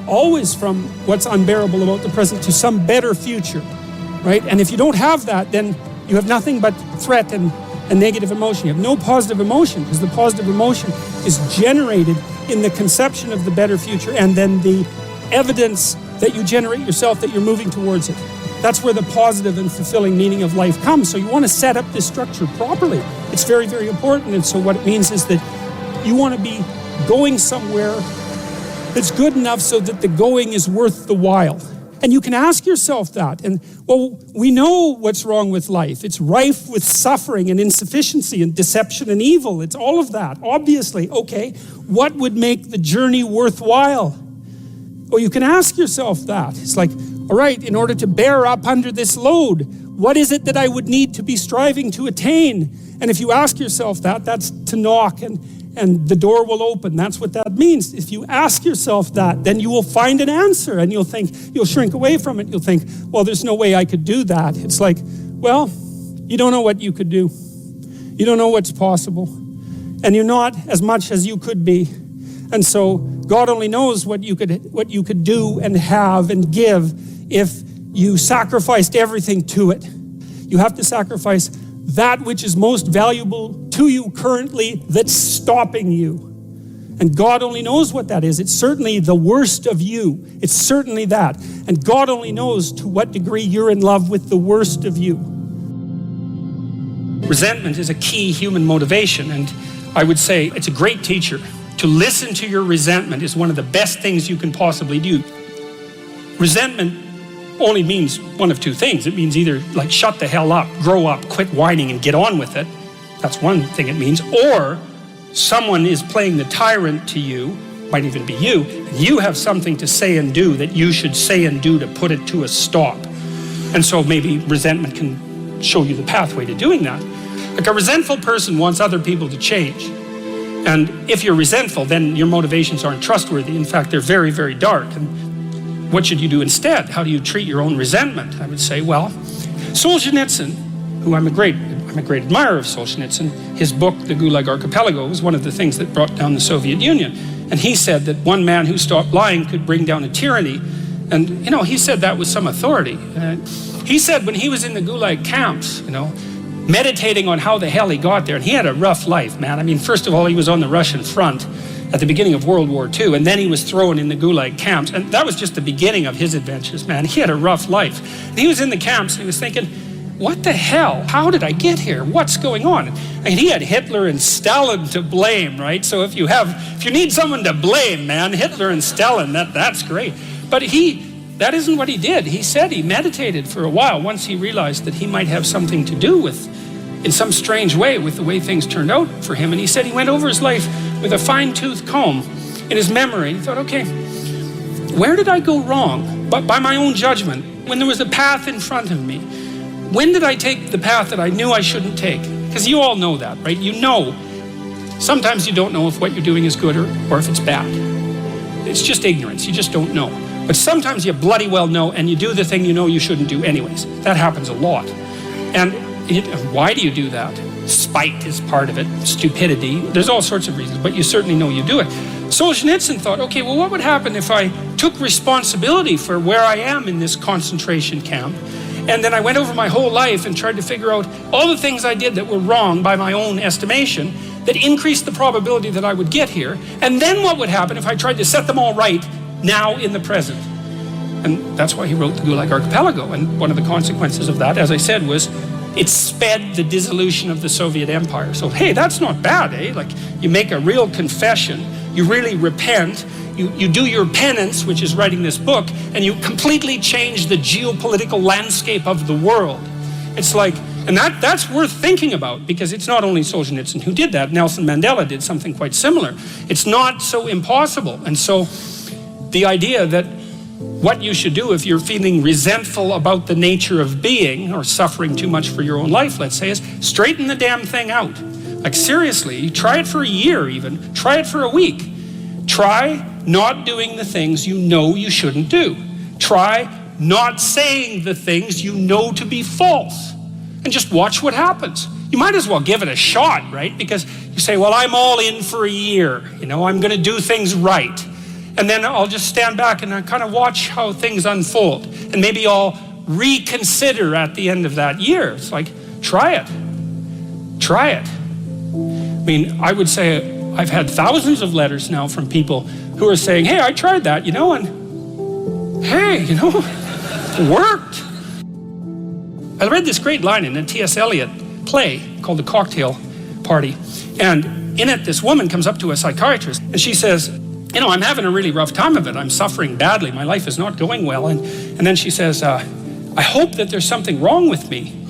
always from what's unbearable about the present to some better future, right? And if you don't have that, then you have nothing but threat and negative emotion. You have no positive emotion, because the positive emotion is generated in the conception of the better future and then the evidence that you generate yourself that you're moving towards it. That's where the positive and fulfilling meaning of life comes. So you want to set up this structure properly. It's very, very important. And so what it means is that you want to be going somewhere that's good enough so that the going is worth the while. And you can ask yourself that. And well, we know what's wrong with life. It's rife with suffering and insufficiency and deception and evil. It's all of that, obviously. Okay, what would make the journey worthwhile? Well, you can ask yourself that. It's like, all right, in order to bear up under this load, what is it that I would need to be striving to attain? And if you ask yourself that, that's to knock and the door will open. That's what that means. If you ask yourself that, then you will find an answer and you'll shrink away from it. You'll think, well, there's no way I could do that. It's like, well, you don't know what you could do. You don't know what's possible. And you're not as much as you could be. And so God only knows what you could do and have and give if you sacrificed everything to it. You have to sacrifice that which is most valuable to you currently that's stopping you. And God only knows what that is. It's certainly the worst of you. It's certainly that. And God only knows to what degree you're in love with the worst of you. Resentment is a key human motivation, and I would say it's a great teacher. To listen to your resentment is one of the best things you can possibly do. Resentment only means one of two things. It means either like shut the hell up, grow up, quit whining and get on with it. That's one thing it means. Or someone is playing the tyrant to you, might even be you, and you have something to say and do that you should say and do to put it to a stop. And so maybe resentment can show you the pathway to doing that. Like a resentful person wants other people to change. And if you're resentful, then your motivations aren't trustworthy. In fact, they're very, very dark. And what should you do instead? How do you treat your own resentment? I would say, well, Solzhenitsyn, who I'm a great admirer of Solzhenitsyn, his book, The Gulag Archipelago, was one of the things that brought down the Soviet Union. And he said that one man who stopped lying could bring down a tyranny. And, he said that with some authority. He said when he was in the Gulag camps, meditating on how the hell he got there, and he had a rough life, man. I mean, first of all, he was on the Russian front at the beginning of World War II, and then he was thrown in the Gulag camps, and that was just the beginning of his adventures, man. He had a rough life. And he was in the camps, and he was thinking, what the hell? How did I get here? What's going on? And he had Hitler and Stalin to blame, right? So if you need someone to blame, man, Hitler and Stalin, that's great. But that isn't what he did. He said he meditated for a while once he realized that he might have something to do with, in some strange way, with the way things turned out for him. And he said he went over his life with a fine-tooth comb in his memory. He thought, okay, where did I go wrong? But by my own judgment, when there was a path in front of me, when did I take the path that I knew I shouldn't take? Because you all know that, right? Sometimes you don't know if what you're doing is good or if it's bad. It's just ignorance. You just don't know. But sometimes you bloody well know, and you do the thing you know you shouldn't do anyways. That happens a lot. And why do you do that? Spite is part of it, stupidity. There's all sorts of reasons, but you certainly know you do it. Solzhenitsyn thought, okay, well, what would happen if I took responsibility for where I am in this concentration camp, and then I went over my whole life and tried to figure out all the things I did that were wrong by my own estimation that increased the probability that I would get here, and then what would happen if I tried to set them all right now in the present? And that's why he wrote the Gulag Archipelago. And one of the consequences of that, as I said, was it sped the dissolution of the Soviet Empire. So, hey, that's not bad, eh? Like, you make a real confession, you really repent, you do your penance, which is writing this book, and you completely change the geopolitical landscape of the world. It's like, and that's worth thinking about, because it's not only Solzhenitsyn who did that. Nelson Mandela did something quite similar. It's not so impossible. And so the idea that what you should do if you're feeling resentful about the nature of being or suffering too much for your own life, let's say, is straighten the damn thing out. Like, seriously, try it for a year even. Try it for a week. Try not doing the things you know you shouldn't do. Try not saying the things you know to be false. And just watch what happens. You might as well give it a shot, right? Because you say, well, I'm all in for a year. I'm going to do things right. And then I'll just stand back and I kind of watch how things unfold. And maybe I'll reconsider at the end of that year. It's like, try it. Try it. I mean, I would say I've had thousands of letters now from people who are saying, hey, I tried that, and hey, it worked. I read this great line in a T.S. Eliot play called The Cocktail Party. And in it, this woman comes up to a psychiatrist and she says, you know, I'm having a really rough time of it. I'm suffering badly. My life is not going well. And then she says, I hope that there's something wrong with me.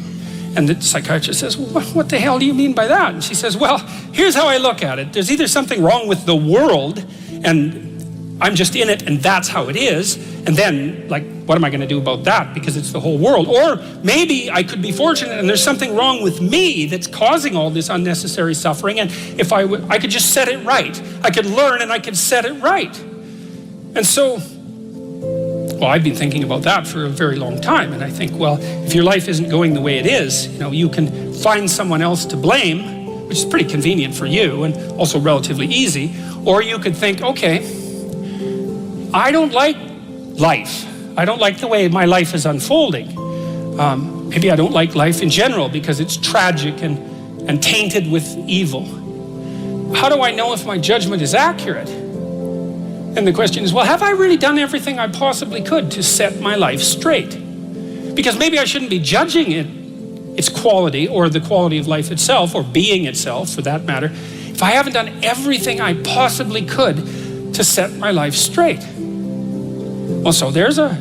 And the psychiatrist says, well, what the hell do you mean by that? And she says, well, here's how I look at it. There's either something wrong with the world and I'm just in it and that's how it is. And then, like, what am I going to do about that? Because it's the whole world. Or maybe I could be fortunate and there's something wrong with me that's causing all this unnecessary suffering. And if I could just set it right. I could learn and I could set it right. And so, well, I've been thinking about that for a very long time. And I think, well, if your life isn't going the way it is, you know, you can find someone else to blame, which is pretty convenient for you and also relatively easy. Or you could think, okay, I don't like life. I don't like the way my life is unfolding. Maybe I don't like life in general because it's tragic and tainted with evil. How do I know if my judgment is accurate? And the question is, well, have I really done everything I possibly could to set my life straight? Because maybe I shouldn't be judging its quality or the quality of life itself or being itself for that matter, if I haven't done everything I possibly could to set my life straight. Well, so there's a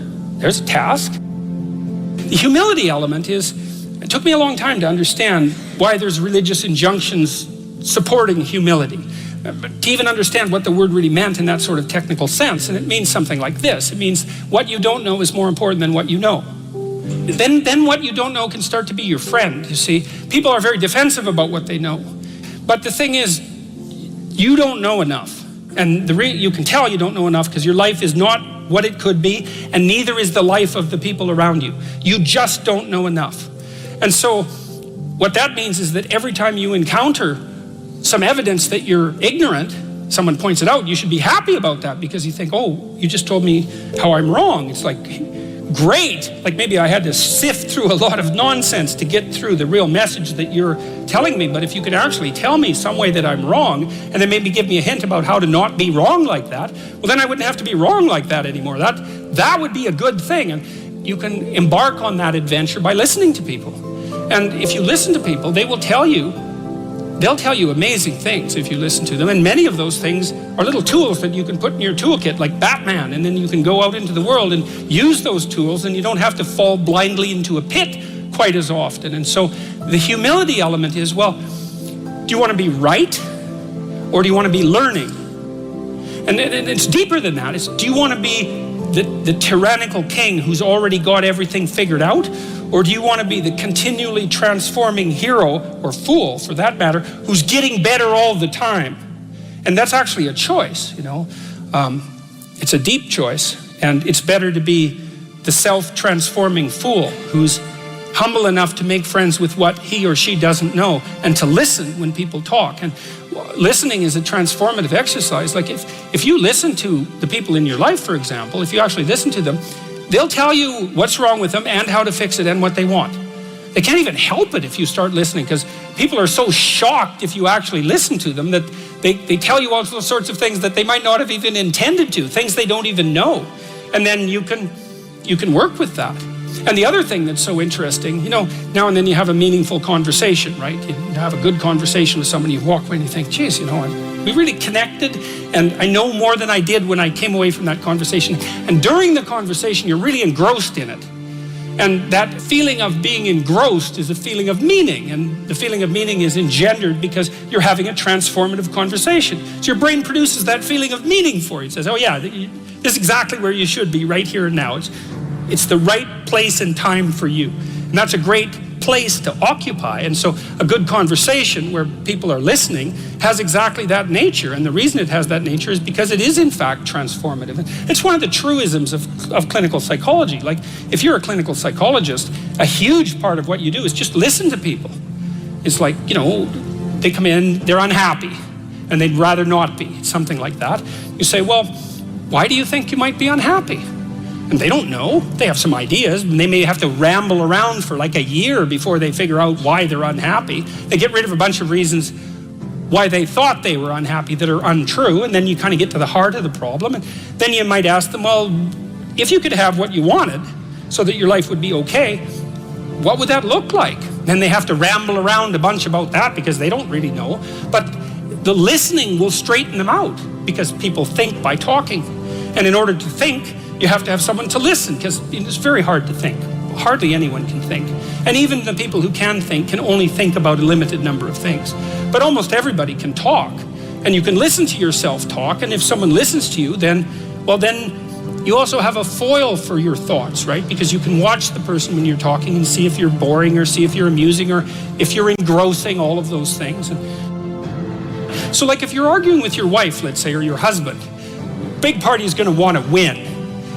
task. The humility element is, it took me a long time to understand why there's religious injunctions supporting humility. But to even understand what the word really meant in that sort of technical sense. And it means something like this. It means what you don't know is more important than what you know. Then what you don't know can start to be your friend, you see. People are very defensive about what they know. But the thing is, you don't know enough. And you can tell you don't know enough because your life is not what it could be, and neither is the life of the people around you. You just don't know enough. And so what that means is that every time you encounter some evidence that you're ignorant, someone points it out, you should be happy about that because you think, oh, you just told me how I'm wrong. It's like, great. Like maybe I had to sift through a lot of nonsense to get through the real message that you're telling me. But if you could actually tell me some way that I'm wrong and then maybe give me a hint about how to not be wrong like that, well, then I wouldn't have to be wrong like that anymore. That would be a good thing. And you can embark on that adventure by listening to people. And if you listen to people, they'll tell you amazing things if you listen to them. And many of those things are little tools that you can put in your toolkit like Batman. And then you can go out into the world and use those tools and you don't have to fall blindly into a pit quite as often. And so the humility element is, well, do you want to be right or do you want to be learning? And it's deeper than that. It's, do you want to be the tyrannical king who's already got everything figured out? Or do you want to be the continually transforming hero, or fool for that matter, who's getting better all the time? And that's actually a choice, you know. It's a deep choice, and it's better to be the self-transforming fool who's humble enough to make friends with what he or she doesn't know and to listen when people talk. And listening is a transformative exercise. Like if you listen to the people in your life, for example, if you actually listen to them, they'll tell you what's wrong with them and how to fix it and what they want. They can't even help it if you start listening, because people are so shocked if you actually listen to them that they tell you all sorts of things that they might not have even intended to, things they don't even know. And then you can work with that. And the other thing that's so interesting, you know, now and then you have a meaningful conversation, right? You have a good conversation with somebody, you walk away and you think, geez, you know, we really connected, and I know more than I did when I came away from that conversation. And during the conversation, you're really engrossed in it. And that feeling of being engrossed is a feeling of meaning. And the feeling of meaning is engendered because you're having a transformative conversation. So your brain produces that feeling of meaning for you. It says, oh yeah, this is exactly where you should be right here and now. It's the right place and time for you. And that's a great place to occupy. And so a good conversation where people are listening has exactly that nature. And the reason it has that nature is because it is in fact transformative. And it's one of the truisms of clinical psychology. Like if you're a clinical psychologist, a huge part of what you do is just listen to people. It's like, you know, they come in, they're unhappy and they'd rather not be, something like that. You say, well, why do you think you might be unhappy? And they don't know. They have some ideas, and they may have to ramble around for like a year before they figure out why they're unhappy. They get rid of a bunch of reasons why they thought they were unhappy that are untrue, and then you kind of get to the heart of the problem. And then you might ask them, well, if you could have what you wanted so that your life would be okay, what would that look like? Then they have to ramble around a bunch about that because they don't really know. But the listening will straighten them out because people think by talking. And in order to think, you have to have someone to listen because it's very hard to think. Hardly anyone can think. And even the people who can think can only think about a limited number of things. But almost everybody can talk. And you can listen to yourself talk, and if someone listens to you, then you also have a foil for your thoughts, right? Because you can watch the person when you're talking and see if you're boring or see if you're amusing or if you're engrossing, all of those things. And so like if you're arguing with your wife, let's say, or your husband, big party is going to want to win.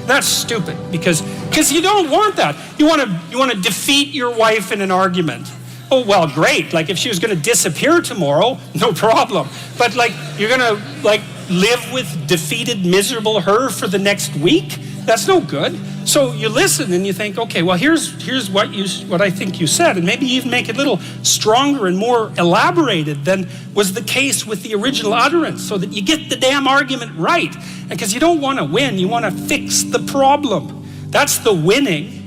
That's stupid because you don't want that. You want to defeat your wife in an argument. Oh, well, great. Like if she was going to disappear tomorrow, no problem. But like you're going to like live with defeated, miserable her for the next week? That's no good. So you listen and you think, okay, well, here's what I think you said, and maybe even make it a little stronger and more elaborated than was the case with the original utterance, so that you get the damn argument right. Because you don't want to win, you want to fix the problem. That's the winning.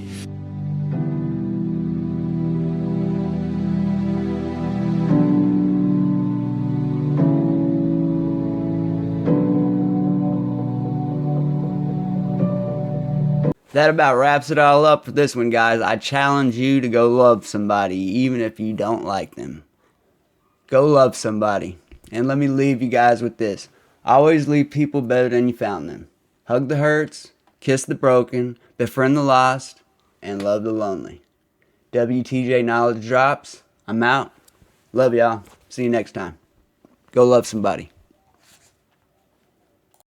That about wraps it all up for this one, guys. I challenge you to go love somebody, even if you don't like them. Go love somebody. And let me leave you guys with this. Always leave people better than you found them. Hug the hurts, kiss the broken, befriend the lost, and love the lonely. WTJ Knowledge Drops. I'm out. Love y'all. See you next time. Go love somebody.